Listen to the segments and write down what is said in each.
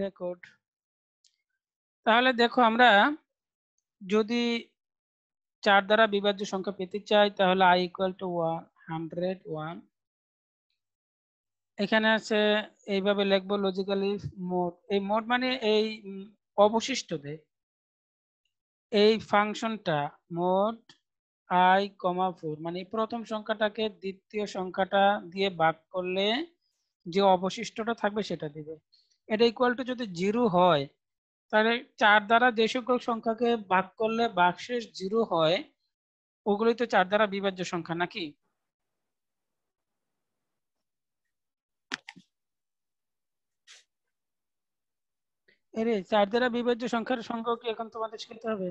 Record. তাহলে দেখো আমরা যদি 4 দ্বারা বিভাজ্য সংখ্যা পেতে চাই তাহলে i equal to 101। এখানে আছে এইভাবে লিখবো লজিক্যালি মোড। এই মোড মানে এই অবশিষ্ট দেয় এই ফাংশনটা মোড i, 4 মানে প্রথম সংখ্যাটাকে দ্বিতীয় সংখ্যাটা দিয়ে ভাগ করলে যে অবশিষ্টটা থাকবে সেটা দিবে। এটা ইকুয়াল টু যদি 0 হয় তাহলে 4 দ্বারা যে সকল সংখ্যাকে ভাগ করলে ভাগশেষ 0 হয় ওগুলোই তো 4 দ্বারা বিভাজ্য সংখ্যা নাকি? এরে 4 দ্বারা বিভাজ্য সংখ্যার সংখ্যা কি এখন তোমাদের শিখতে হবে?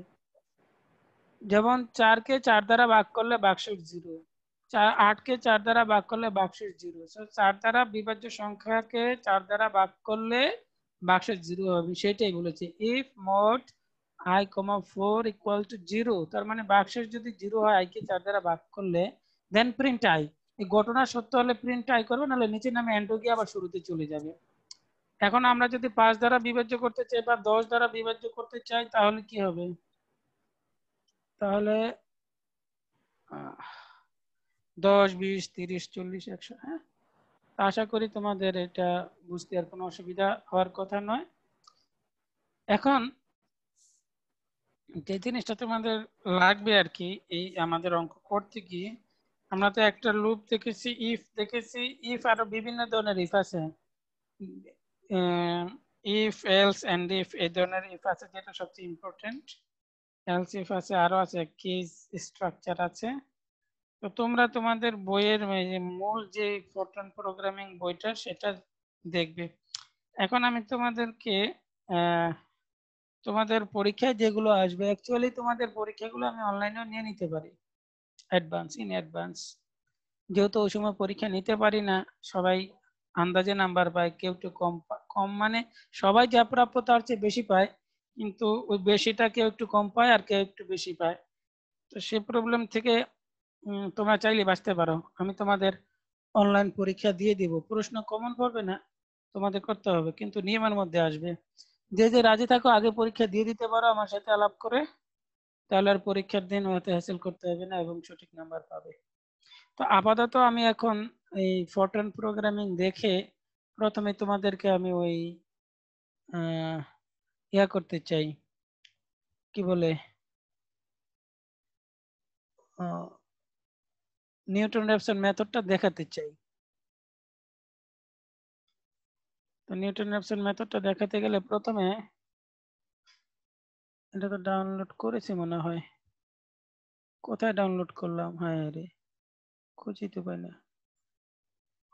যেমন 4 কে 4 দ্বারা ভাগ করলে ভাগশেষ 0, 8 কে 4 দ্বারা ভাগ করলে ভাগশেষ 0। সো 4 দ্বারা বিভাজ্য সংখ্যাকে 4 দ্বারা ভাগ করলে ভাগশেষ 0 হবে, সেটাই বলেছে। If mode i, 4 equal to 0, তার মানে ভাগশেষ যদি 0 হয় i কে 4 দ্বারা ভাগ করলে দেন প্রিন্ট i। এই ঘটনা সত্য হলে প্রিন্ট i করবে, নাহলে নিচে নামে এন্ড গিয়ে আবার শুরুতে চলে যাবে। এখন আমরা যদি 5 দ্বারা বিভাজ্য করতে চাই বা 10 দ্বারা বিভাজ্য করতে চাই তাহলে কি হবে? তাহলে 10, 20, 30, 40, 100। হ্যাঁ, আশা করি তোমাদের এটা বুঝতে আর কোনো অসুবিধা হওয়ার কথা নয়। এখন যে জিনিসটা তোমাদের লাগবে আর কি এই আমাদের অঙ্ক করতে গিয়ে, আমরা তো একটা লুপ দেখেছি, ইফ দেখেছি, ইফ আরো বিভিন্ন ধরনের ইফ আছে, ইফ এলস এন্ড ইফ এই ধরনের ইফ আছে, যেটা সবচেয়ে ইম্পর্টেন্ট। এলস ইফ আছে, আরো আছে কেস স্ট্রাকচার আছে। তো তোমরা তোমাদের বইয়ের মূল যে ফরট্রান প্রোগ্রামিং বইটা সেটা দেখবে। এখন আমি তোমাদেরকে তোমাদের পরীক্ষায় যেগুলো আসবে, অ্যাকচুয়ালি তোমাদের পরীক্ষাগুলো আমি অনলাইনেও নিয়ে নিতে পারি ইন অ্যাডভান্স, যেহেতু ওই সময় পরীক্ষা নিতে পারি না, সবাই আন্দাজে নাম্বার পায়, কেউ একটু কম কম মানে সবাই যা প্রাপ্য তার চেয়ে বেশি পায়, কিন্তু ওই বেশিটা কেউ একটু কম পায় আর কেউ একটু বেশি পায়। তো সে প্রবলেম থেকে তোমরা চাইলে বাঁচতে পারো। আমি তোমাদের অনলাইন পরীক্ষা দিয়ে দিব, প্রশ্ন কমন পড়বে না, তোমাদের করতে হবে কিন্তু নিয়মের মধ্যে আসবে। যে যে রাজি থাকো আগে পরীক্ষা দিয়ে দিতে পারো আমার সাথে আলাপ করে, তাহলে আর পরীক্ষার দিন হয়তো হ্যাসেল করতে হবে না এবং সঠিক নাম্বার পাবে। তো আপাতত আমি এখন এই ফরট্রান প্রোগ্রামিং দেখে প্রথমে তোমাদেরকে আমি ওই ইয়া করতে চাই, কি বলে, নিউটন রেফসন মেথডটা দেখাতে চাই। তো নিউটন রেফসন মেথডটা দেখাতে গেলে প্রথমে এটা তো ডাউনলোড করেছি মনে হয়, কোথায় ডাউনলোড করলাম, হ্যাঁ রে খুঁজেই তো পাই না।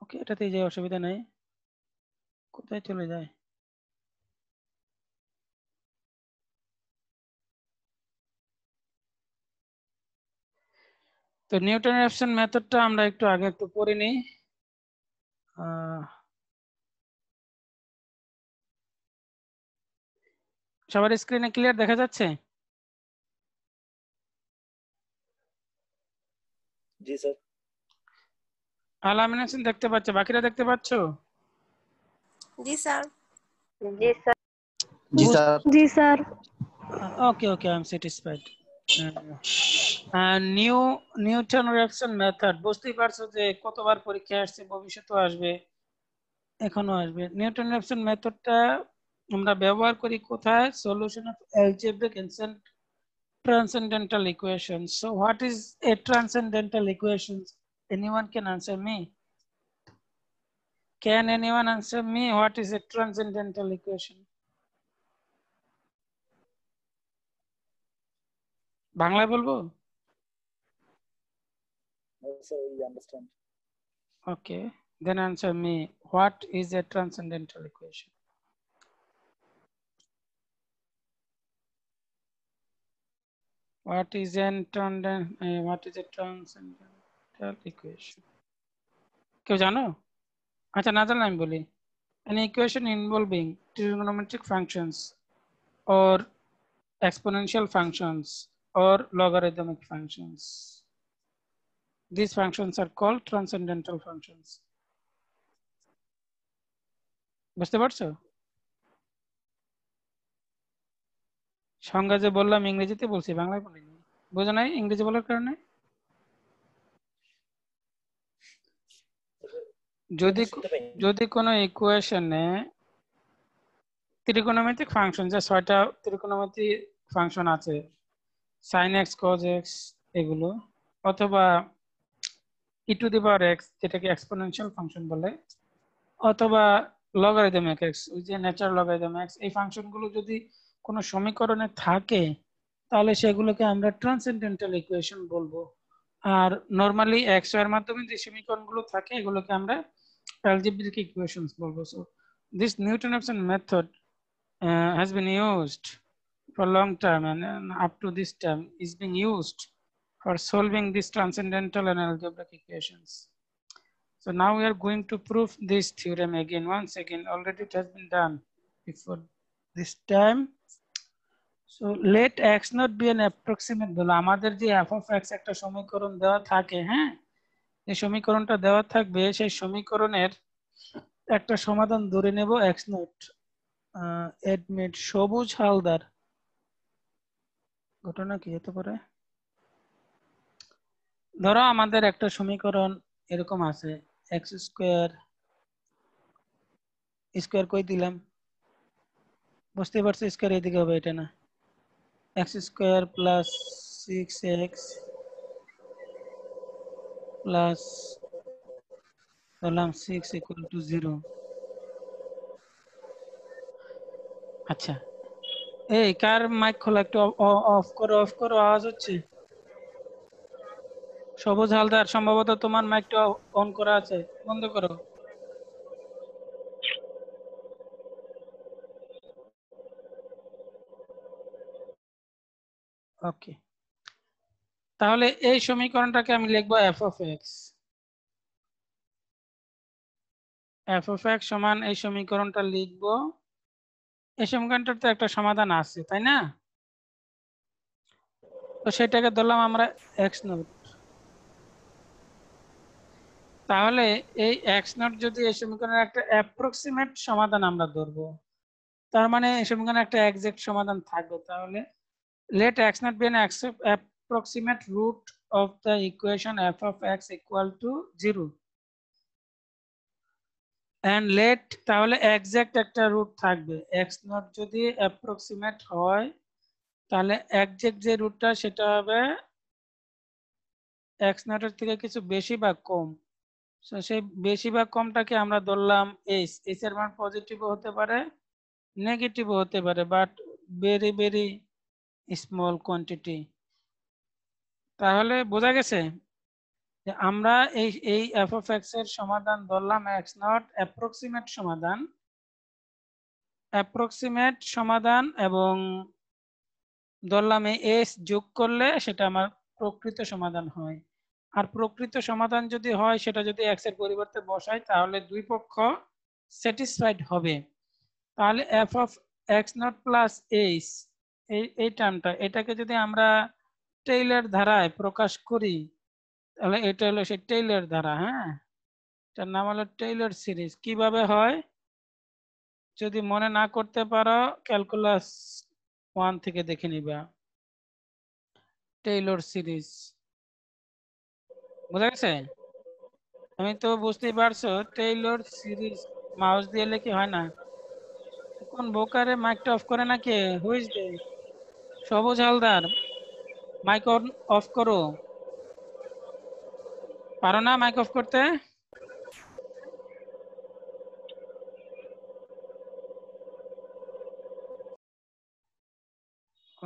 ওকে, এটাতেই যাই, অসুবিধা নাই। কোথায় চলে যায়? তো নিউটন রেফসন মেথডটা আমরা একটু আগে একটু পড়ে নিই। সবার স্ক্রিনে ক্লিয়ার দেখা যাচ্ছে? জি স্যার। আলামিন হাসান দেখতে পাচ্ছ, বাকিরা দেখতে পাচ্ছ? জি স্যার। জি স্যার। জি স্যার। জি sir. Okay okay, I am satisfied. Newton Raphson method বুঝতেই পারছো যে কতবার পরীক্ষায় আসছে, ভবিষ্যতেও আসবে, এখনো আসবে। নিউটন রেফসন মেথডটা আমরা ব্যবহার করি কোথায়? Solution of algebraic and transcendental equations. So what is a transcendental equation? Anyone can answer me? Can anyone answer me what is a transcendental equation? বাংলায় বলবো? No sir, we understand. Okay, then answer me, what is a transcendental equation? What is a transcendental equation? কেউ জানো? আচ্ছা না জানলে আমি বলি। An equation involving trigonometric functions or exponential functions or logarithmic functions. These functions are called transcendental functions. বুঝতে পারছো? সংজ্ঞা যে বললাম ইংরেজিতে বলছি, বাংলায় বলিনি। বোঝো নাই ইংরেজি বলার কারণে? যদি শুনতে পাইনি। যদি কোনো ইকুয়েশনে ত্রিকোণমিতিক ফাংশন, যে 6টা ত্রিকোণমিতিক ফাংশন আছে, sin x cos x এগুলো, অথবা e to the power x যেটাকে এক্সপোনেনশিয়াল ফাংশন বলে, অথবা লগারিদম x, ওই যে ন্যাচারাল লগারিদম x, এই ফাংশনগুলো যদি কোনো সমীকরণে থাকে তাহলে সেগুলোকে আমরা ট্রান্সেন্ডেন্টাল ইকুয়েশন বলবো। আর নরমালি x এর মাধ্যমে যে সমীকরণগুলো থাকে এগুলোকে আমরা algebraic equations বলবো। So this Newton-Raphson method has been used for a long time, and up to this time is being used for solving these transcendental and algebraic equations. So now we are going to prove this theorem again. Once again, already it has been done before this time. So let x not be an approximate value. আমাদের যে f of x একটা সমীকরণ দেওয়া থাকে, হ্যাঁ, এই সমীকরণটা দেওয়া থাকবে, সেই সমীকরণের একটা সমাধান ধরে নেব x নট। এডমিট সবুজ হালদার, ঘটনা কি হতে পারে? ধরো আমাদের একটা সমীকরণ এরকম আছে, x স্কয়ার, স্কয়ার কই দিলাম, বুঝতে পারছো? স্কয়ার এদিকে হবে, এটা না, x square plus 6x plus ধরলাম 6 ইকুয়াল টু 0। আচ্ছা, এই কার মাইক খোলা? একটু অফ করো, অফ করো, আওয়াজ হচ্ছে। সবুজ হালদার, সম্ভবত তোমার মাইকটা অন করা আছে, বন্ধ করো। ওকে, তাহলে এই সমীকরণটাকে আমি লিখবো f of x। f of x সমান এই সমীকরণটা লিখবো, এই সমীকরণটার তো একটা সমাধান আছে, তাই না? তো সেটাকে ধরলাম আমরা x নট। তাহলে এই x নট যদি এই সমীকরণের একটা অ্যাপ্রক্সিমেট সমাধান আমরা ধরবো, তার মানে এই সমীকরণের একটা এক্সাক্ট সমাধান থাকবে। তাহলে let x not be an approximate root of the equation f of x equal to 0, and let তাহলে এক্সাক্ট একটা রুট থাকবে। x নট যদি অ্যাপ্রক্সিমেট হয় তাহলে এক্সাক্ট যে রুটটা সেটা হবে x নটের থেকে কিছু বেশি বা কম। সো সেই বেশি বা কমটাকে আমরা ধরলাম h। h এর মান পজিটিভও হতে পারে, নেগেটিভও হতে পারে, but very very small quantity. তাহলে বোঝা গেছে যে আমরা এই এই f of x এর সমাধান ধরলাম x নট অ্যাপ্রক্সিমেট সমাধান, অ্যাপ্রক্সিমেট সমাধান, এবং ধরলাম এই s যোগ করলে সেটা আমার প্রকৃত সমাধান হয়। আর প্রকৃত সমাধান যদি হয়, সেটা যদি x এর পরিবর্তে বসাই তাহলে দুই পক্ষ স্যাটিসফাইড হবে। তাহলে f of x not plus h, এই টার্মটা, এটাকে যদি আমরা টেইলর ধারায় প্রকাশ করি তাহলে এটা হলো সেই টেইলর ধারা। হ্যাঁ, এটার নাম হলো টেইলর সিরিজ। কিভাবে হয় যদি মনে না করতে পারো, ক্যালকুলাস 1 থেকে দেখে নিবা। টেইলর সিরিজ বোঝা গেছে? আমি তো বুঝতেই পারছো, টেইলর সিরিজ মাউস দিয়ে লেখি হয় না। কোন বোকারে মাইকটা অফ করে নাকি? হুইজ দে? সবুজ হালদার, মাইক অন অফ করো। পারো না মাইক অফ করতে?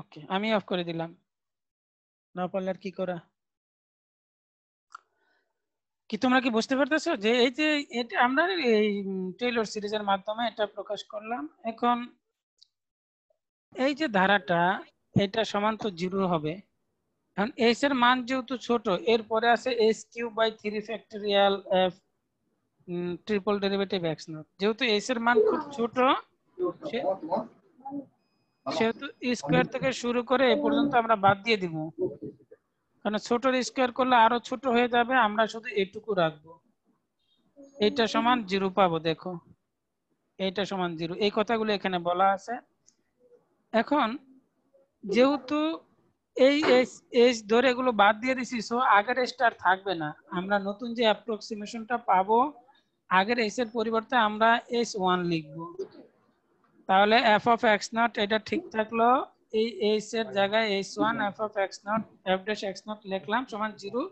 ওকে, আমি অফ করে দিলাম, না পারলে আর কি করা। কি তোমরা কি বুঝতে পারতেছো যে এই যে এটা আমরা এই টেইলর সিরিজের মাধ্যমে এটা প্রকাশ করলাম। এখন এই যে ধারাটা, এটা সমান তো 0 হবে। এখন s এর মান যেহেতু ছোট, এরপরে আছে s cube by 3 factorial f triple derivative x naught. যেহেতু s এর মান খুব ছোট, সেহেতু স্কোয়ার থেকে শুরু করে এই পর্যন্ত আমরা বাদ দিয়ে দিব, কারণ ছোটর স্কোয়ার করলে আরো ছোট হয়ে যাবে, আমরা শুধু এটুকু রাখবো। এইটা সমান 0 পাবো, দেখো এইটা সমান 0, এই কথাগুলো এখানে বলা আছে। এখন যেহেতু এই এস ধরে এগুলো বাদ দিয়ে দিছি, সো আগের এসটা আর থাকবে না। আমরা নতুন যে অ্যাপ্রক্সিমেশনটা পাবো, আগের এস এর পরিবর্তে আমরা S1 লিখবো। তাহলে এফ অফ এক্স নট এটা ঠিক থাকলো। এই এস এর জায়গায় S1 F of x not F dash x not লিখলাম সমান 0।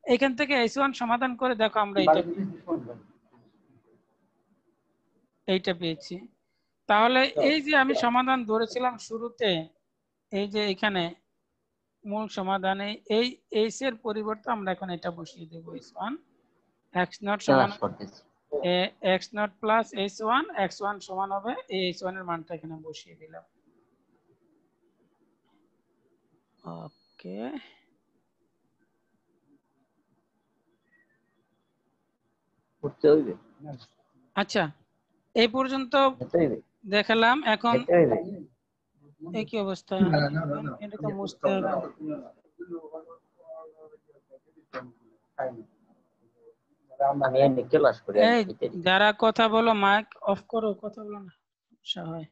এখান থেকে S1 সমাধান করে দেখো আমরা এইটা পেয়েছি। তাহলে এই যে আমি সমাধান ধরেছিলাম শুরুতে, এই যে এখানে মূল সমাধানে এই এইচ এর পরিবর্তে আমরা এখন এটা বসিয়ে দেব S1 এক্স নট সমান x not plus S1 x1 সমান হবে এই S1 এর মানটা এখানে বসিয়ে দিলাম। ওকে, আচ্ছা এই পর্যন্ত দেখালাম। এখন এই কি অবস্থা, এটা তো মুছতে হবে। এই যারা কথা বলো মাইক অফ করো, কথা বলো না, সমস্যা হয়।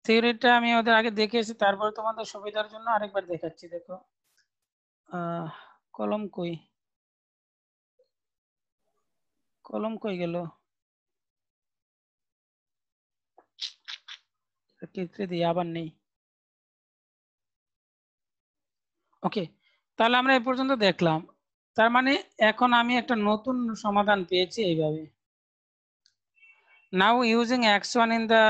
থিওরিটা আমি ওদের আগে দেখিয়েছি, তারপর তোমাদের সুবিধার জন্য আরেকবার দেখাচ্ছি। দেখো কলম কই, কলম কই গেল, কেটে দিই আবার নেই। ওকে, তাহলে আমরা এই পর্যন্ত দেখলাম। তার মানে এখন আমি একটা নতুন সমাধান পেয়েছি এইভাবে। Now using x1 in the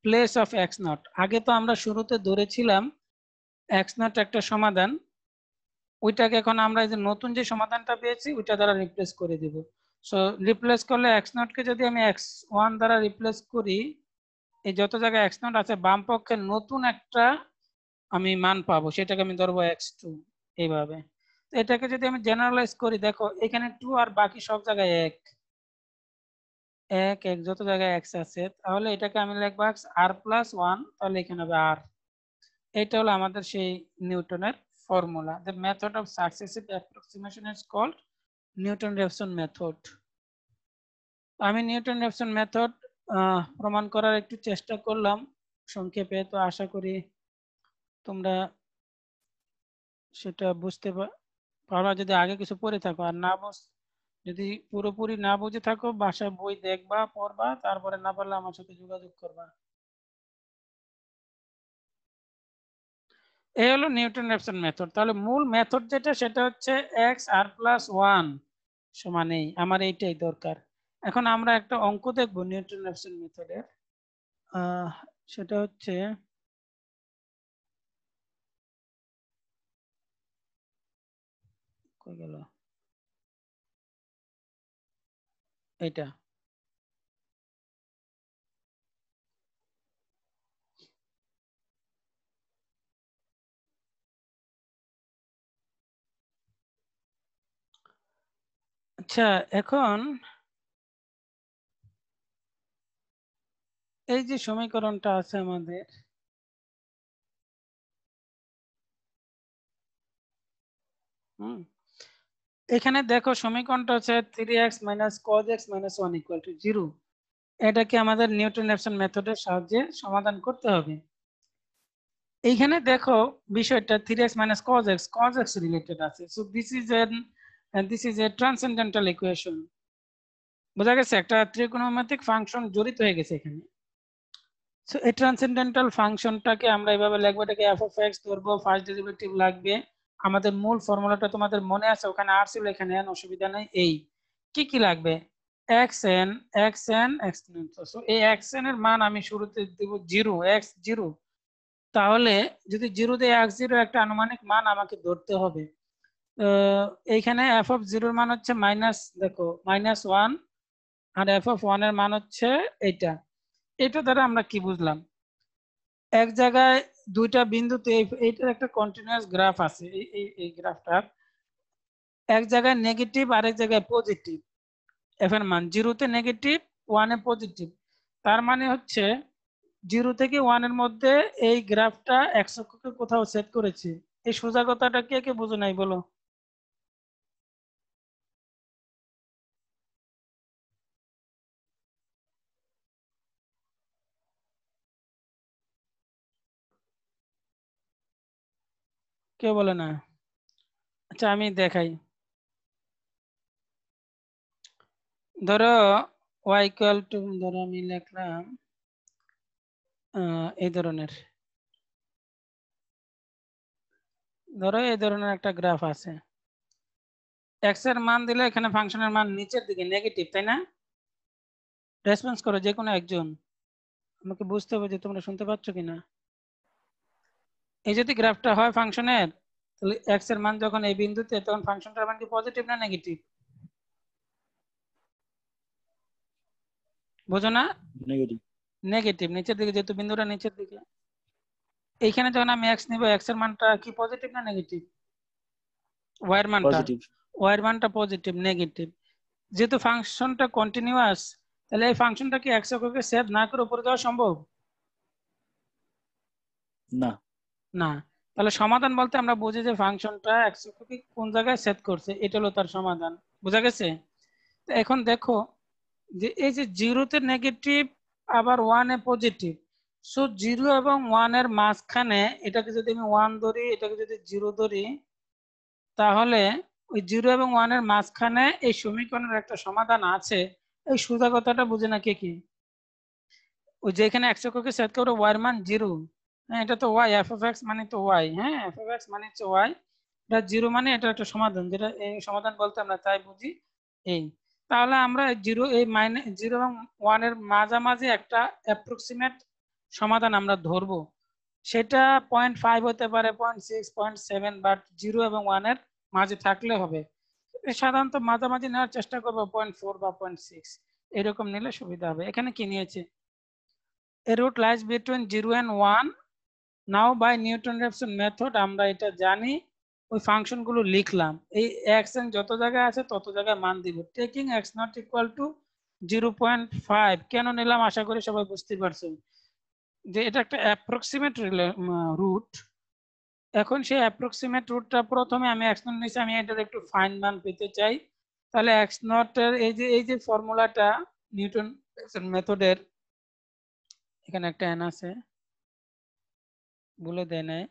place of x naught. আগে তো আমরা শুরুতে ধরেছিলাম x নট একটা সমাধান, ওইটাকে এখন আমরা এই যে নতুন যে সমাধানটা পেয়েছি ওইটা দ্বারা রিপ্লেস করে দিব। সো রিপ্লেস করলে এক্স নটকে যদি আমি x1 দ্বারা রিপ্লেস করি, এই যত জায়গায় x নট আছে বাম পক্ষে নতুন একটা আমি মান পাবো, সেটাকে আমি ধরবো x2 এইভাবে। এটাকে যদি আমি জেনারেলাইজ করি, দেখো এখানে 2 আর বাকি সব জায়গায় 1 1 1 যত জায়গায় x আছে, তাহলে এটাকে আমি লিখবো r+1, তাহলে এখানে হবে r। এটা হলো আমাদের সেই নিউটনের formula. The method of successive approximation is called Newton-Raphson method. আমি নিউটন-রেফসন মেথড প্রমাণ করার একটু চেষ্টা করলাম সংক্ষেপে, তো আশা করি তোমরা সেটা বুঝতে পারবা যদি আগে কিছু পড়ে থাকো। আর না যদি পুরোপুরি না বুঝে থাকো, বাসায় বই দেখবা, পড়বা, তারপরে না পারলে আমার সাথে যোগাযোগ করবা। এই হলো নিউটন-রেফসন মেথড। তাহলে মূল মেথড যেটা, সেটা হচ্ছে x r+1 সমান এই, আমার এইটাই দরকার। এখন আমরা একটা অঙ্ক দেখবো নিউটন-রেফসন মেথডের, সেটা হচ্ছে কই গেল, এটা। আচ্ছা, এখন এই যে সমীকরণটা আছে আমাদের, এখানে দেখো সমীকরণটা হচ্ছে 3x - cos x - 1 = 0। এটাকে আমাদের নিউটন-রেফসন মেথডের সাহায্যে সমাধান করতে হবে। এইখানে দেখো বিষয়টা 3x - cos x রিলেটেড আছে। So this is a transcendental equation. বোঝা গেছে, একটা ত্রিকোণমিতিক ফাংশন জড়িত হয়ে গেছে এখানে। সো এই ট্রান্সেন্ডেন্টাল ফাংশনটাকে আমরা এভাবে লিখবো, এটাকে f of x ধরবো, ফার্স্ট ডেরিভেটিভ লাগবে। আমাদের মূল ফর্মুলাটা তোমাদের মনে আছে, ওখানে r ছিল, এখানে n, অসুবিধা নাই। এই কি কি লাগবে, xn xn xn। সো এই xn এর মান আমি শুরুতে দেব 0, x0। তাহলে যদি 0 দিয়ে x0 একটা আনুমানিক মান আমাকে ধরতে হবে। এইখানে f of 0 এর মান হচ্ছে দেখো -1, আর f of 1 এর মান হচ্ছে এইটা। এটা দ্বারা আমরা কি বুঝলাম, এক জায়গায় দুইটা বিন্দুতে এইটার একটা কন্টিনিউয়াস গ্রাফ আছে, এই গ্রাফটার এক জায়গায় নেগেটিভ আর এক জায়গায় পজিটিভ। এফ এর মান 0 তে নেগেটিভ, 1 এ পজিটিভ। তার মানে হচ্ছে 0 থেকে 1 এর মধ্যে এই গ্রাফটা এক্স অক্ষকে কোথাও সেট করেছে। এই সোজা কথাটা কে কে বুঝো নাই বলো? কেউ বলে না? আচ্ছা আমি দেখাই। ধরো y ইকুয়াল টু, ধরো আমি লিখলাম এই ধরনের, ধরো এই ধরনের একটা গ্রাফ আছে। এক্স এর মান দিলে এখানে ফাংশনের মান নিচের দিকে নেগেটিভ, তাই না? রেসপন্স করো যে কোনো একজন, আমাকে বুঝতে হবে যে তোমরা শুনতে পাচ্ছ কিনা। এই যদি গ্রাফটা হয় ফাংশনের, তাহলে এক্স এর মান যখন এই বিন্দুতে, তখন ফাংশনটার মান কি পজিটিভ না নেগেটিভ? বুঝো না? Negative. নেগেটিভ, নিচের দিকে, যেহেতু বিন্দুটা নিচের দিকে। এইখানে যখন আমি এক্স নিব, এক্স এর মানটা কি পজিটিভ না নেগেটিভ? ওয়াই এর মানটা, Positive. ওয়াই এর মানটা পজিটিভ, নেগেটিভ। যেহেতু ফাংশনটা কন্টিনিউয়াস, তাহলে এই ফাংশনটা কি এক্স এককে সেভ না করে উপরে যাওয়া সম্ভব? না। না। তাহলে সমাধান বলতে আমরা বুঝি যে ফাংশনটা এক্স এককে কোন জায়গায় সেট করছে, এটা হলো তার সমাধান। বোঝা গেছে? তো এখন দেখো যে এই যে জিরোতে নেগেটিভ, আবার ওয়ানে পজিটিভ। সো জিরো এবং ওয়ানের মাঝখানে, এটাকে যদি আমি ওয়ান ধরি, এটাকে যদি জিরো ধরি, তাহলে ওই জিরো এবং ওয়ানের মাঝখানে এই সমীকরণের একটা সমাধান আছে। এই সোজা কথাটা বুঝে না কে কি? ওই যে এখানে এক্স এককে সেট করে ওয়াই এর মান জিরো, হ্যাঁ এটা তো ওয়াই, এফ অফ এক্স মানে তো ওয়াই, হ্যাঁ এফ অফ এক্স মানে হচ্ছে ওয়াই, এটা জিরো মানে এটা একটা সমাধান, যেটা এই সমাধান বলতে আমরা তাই বুঝি এই। তাহলে আমরা জিরো, এই মাইনাস জিরো এবং ওয়ান এর মাঝামাঝি একটা অ্যাপ্রক্সিমেট সমাধান আমরা ধরবো। সেটা 0.5 হতে পারে, 0.6, 0.7, বাট জিরো এবং ওয়ানের মাঝে থাকলে হবে। সাধারণত মাঝামাঝি নেওয়ার চেষ্টা করবো, 0.4 বা 0.6 এরকম নিলে সুবিধা হবে। এখানে কি নিয়েছে? A root lies between 0 and 1. Now by Newton Raphson method আমরা এটা জানি, ওই ফাংশন গুলো লিখলাম। এই এক্স এন যত জায়গায় আছে তত জায়গায় মান দিব। Taking x not equal to 0.5 কেন নিলাম আশা করি সবাই বুঝতে পারছো, যে এটা একটা অ্যাপ্রক্সিমেট রুট। এখন সেই অ্যাপ্রক্সিমেট রুটটা প্রথমে আমি এক্স নট নিয়েছি, আমি এটার একটু ফাইন মান পেতে চাই। তাহলে এক্স নট এর এই যে ফর্মুলাটা নিউটন মেথডের, এখানে একটা এন আছে, বলে দেয় নাই,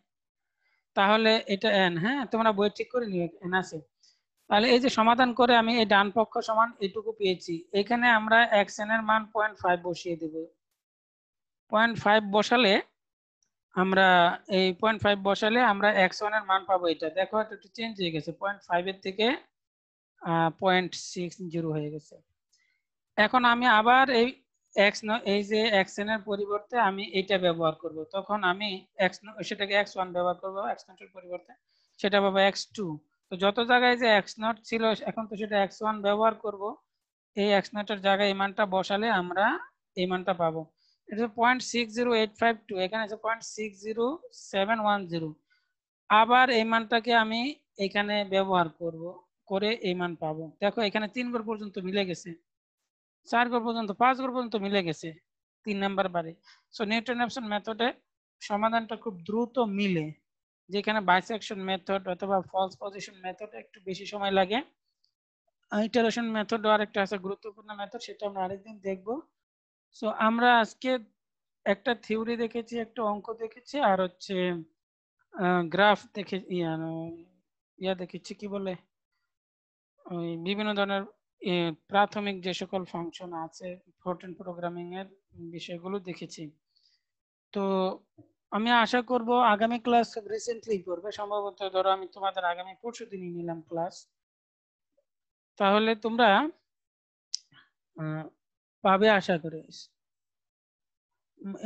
তাহলে এটা এন, হ্যাঁ তোমরা বই ঠিক করে নিও, এন আছে। তাহলে এই যে সমাধান করে আমি এই ডান পক্ষ সমান এটুকু পেয়েছি। এখানে আমরা এক্স এন এর মান 0.5 বসিয়ে দেব। 0.5 বসালে আমরা, এই 0.5 বসালে আমরা এক্স ওয়ান এর মান পাবো। এটা দেখো একটু চেঞ্জ হয়ে গেছে, 0.5 এর থেকে 0.60 হয়ে গেছে। এখন আমি আবার এই এই যে এক্স এন এর পরিবর্তে আমি এটা ব্যবহার করব, তখন আমি সেটাকে এক্স ওয়ান ব্যবহার করবো, এক্স নট এর পরিবর্তে সেটা পাবো এক্স টু। তো যত জায়গায় যে এক্স নট ছিল, এখন তো সেটা এক্স ওয়ান ব্যবহার করব। এই এক্স নট এর জায়গায় এই মানটা বসালে আমরা এই মানটা পাবো। এটা 0.60852, এখানে আছে 0.60710। আবার এই মানটাকে আমি এখানে ব্যবহার করব, করে এই মান পাবো। দেখো এখানে 3 ঘর পর্যন্ত মিলে গেছে, 4 ঘর পর্যন্ত, 5 ঘর পর্যন্ত মিলে গেছে 3 নাম্বার বারে। সো নিউটন-রেফসন মেথডে সমাধানটা খুব দ্রুত মিলে। যেখানে বাইসেকশন মেথড অথবা ফলস পজিশন মেথড একটু বেশি সময় লাগে। ইটারেশন মেথড আরেকটা আছে গুরুত্বপূর্ণ মেথড, সেটা আমরা আরেকদিন দেখব। সো আমরা আজকে একটা থিওরি দেখেছি, একটা অঙ্ক দেখেছি, আর হচ্ছে গ্রাফ দেখে ইয়া দেখেছি, কি বলে, ওই বিভিন্ন ধরনের প্রাথমিক যে সকল ফাংশন আছে ফরট্রান প্রোগ্রামিং এর বিষয়গুলো দেখেছি। তো আমি আশা করব আগামী ক্লাস রিসেন্টলি করবে, সম্ভবত ধরো আমি তোমাদের আগামী পরশু দিনই নিলাম ক্লাস, তাহলে তোমরা পাবে আশা করি,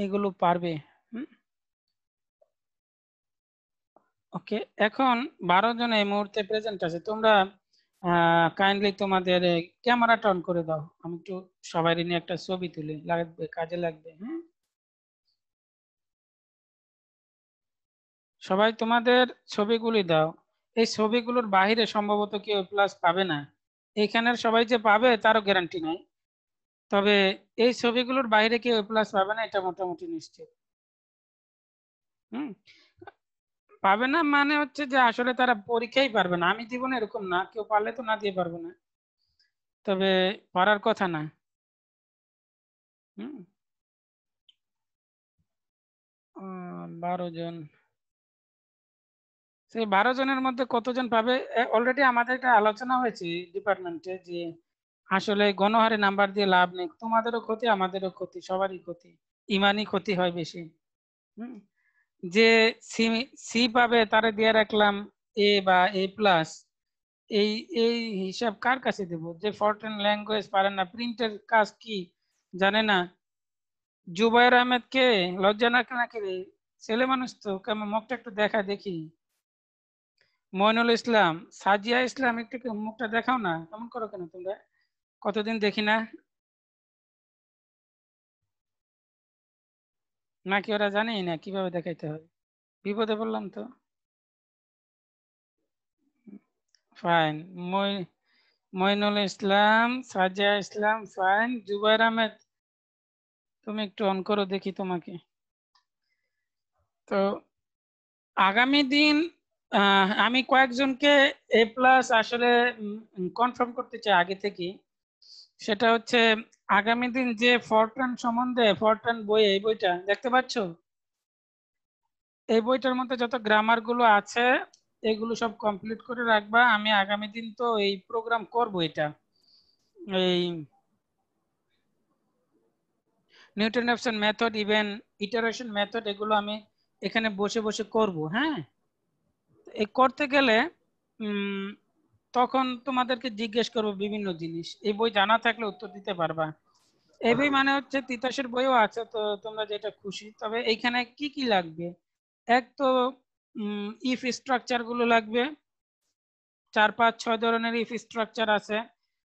এগুলো পারবে। ওকে, এখন 12 জন এই মুহূর্তে প্রেজেন্ট আছে। তোমরা কাইন্ডলি তোমাদের ক্যামেরাটা অন করে দাও, আমি একটু সবাই নিয়ে একটা ছবি তুলি, লাগবে, কাজে লাগবে। হ্যাঁ, সবাই তোমাদের ছবিগুলি দাও। এই ছবিগুলোর বাইরে সম্ভবত কেউ প্লাস পাবে না, এখানের সবাই যে পাবে তারও গ্যারান্টি নাই, তবে এই ছবিগুলোর বাইরে কেউ প্লাস পাবে না এটা মোটামুটি নিশ্চিত। হুম, পাবে না মানে হচ্ছে যে আসলে তারা পরীক্ষাই পারবে না, আমি দিব না এরকম না, কেউ পারলে তো না দিয়ে পারবো না, তবে পারার কথা না। হুম, 12 জন, সেই 12 জনের মধ্যে কতজন পাবে? অলরেডি আমাদের একটা আলোচনা হয়েছে ডিপার্টমেন্টে যে আসলে গণহারে নাম্বার দিয়ে লাভ নেই, তোমাদেরও ক্ষতি আমাদেরও ক্ষতি, সবারই ক্ষতি, ইমানই ক্ষতি হয় বেশি। যে সি সি পাবে তারে দিয়ে রাখলাম এ বা এ প্লাস, এই এই হিসাব কার কাছে দেব? যে ফরেন ল্যাঙ্গুয়েজ পারে না, প্রিন্টের কাজ কি জানে না, জুবায়ের আহমেদ কে? লজ্জা নাকি রে? ছেলে মানুষ তো, কেমন মুখটা একটু দেখা দেখি। মইনুল ইসলাম, সাজিয়া ইসলাম, একটু মুখটা দেখাও না, কেমন করো কেন তোমরা? কতদিন দেখি না। নাকি ওরা জানেই না কিভাবে দেখাইতে হয়? বিপদে বললাম তো। ফাইন। মইনুল ইসলাম, সাজিয়া ইসলাম, ফাইন। জুবায়ের আহমেদ, তুমি একটু অন করো দেখি তোমাকে। তো আগামী দিন আমি কয়েকজনকে এ প্লাস আসলে কনফার্ম করতে চাই আগে থেকে। সেটা হচ্ছে আগামী দিন যে ফরট্রান সম্বন্ধে, ফরট্রান বই, এই বইটা দেখতে পাচ্ছ, এই বইটার মধ্যে যত গ্রামার গুলো আছে এগুলো সব কমপ্লিট করে রাখবা। আমি আগামী দিন তো এই প্রোগ্রাম করব, এটা এই Newton Raphson method, even iteration method, এগুলো আমি এখানে বসে বসে করব। হ্যাঁ, এই করতে গেলে তখন তোমাদেরকে জিজ্ঞেস করবো বিভিন্ন জিনিস, এই বই জানা থাকলে উত্তর দিতে পারবা। এই বই মানে হচ্ছে তিতাসের বইও আছে, তো তোমরা যেটা খুশি। তবে এইখানে কি কি লাগবে? এক তো ইফ স্ট্রাকচার গুলো লাগবে, 4, 5, 6 ধরনের ইফ স্ট্রাকচার আছে।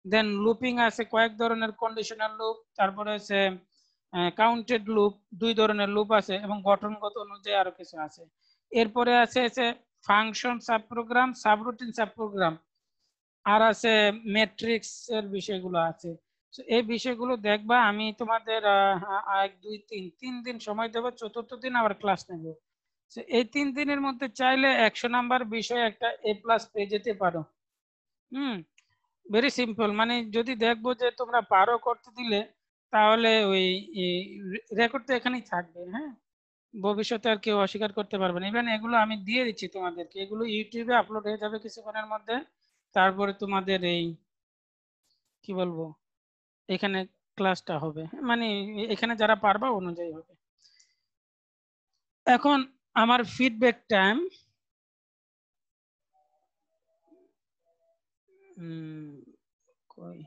দেন লুপিং আছে, কয়েক ধরনের কন্ডিশনাল লুপ। তারপরে আছে কাউন্টেড লুপ, 2 ধরনের লুপ আছে, এবং গঠনগত অনুযায়ী আরো কিছু আছে। এরপরে আছে function sub program, subroutine sub program, আর আছে ম্যাট্রিক্স এর বিষয়গুলো আছে। এই বিষয়গুলো দেখবা। আমি তোমাদের 1, 2, 3 দিন সময় দেবো, চতুর্থ দিন আবার ক্লাস নেব। এই 3 দিনের মধ্যে চাইলে 100 নাম্বার বিষয়ে একটা এ প্লাস পেয়ে যেতে পারো। Very simple. মানে যদি দেখবো যে তোমরা পারো করতে দিলে, তাহলে ওই রেকর্ড তো এখানেই থাকবে। হ্যাঁ, ভবিষ্যতে আর কেউ অস্বীকার করতে পারবে না। ইভেন এগুলো আমি দিয়ে দিচ্ছি তোমাদেরকে, এগুলো ইউটিউবে আপলোড হয়ে যাবে কিছুক্ষণের মধ্যে। তারপরে তোমাদের এই কি বলবো, এখানে ক্লাসটা হবে, মানে এখানে যারা পারবা অনুযায়ী হবে। এখন আমার ফিডব্যাক টাইম। কই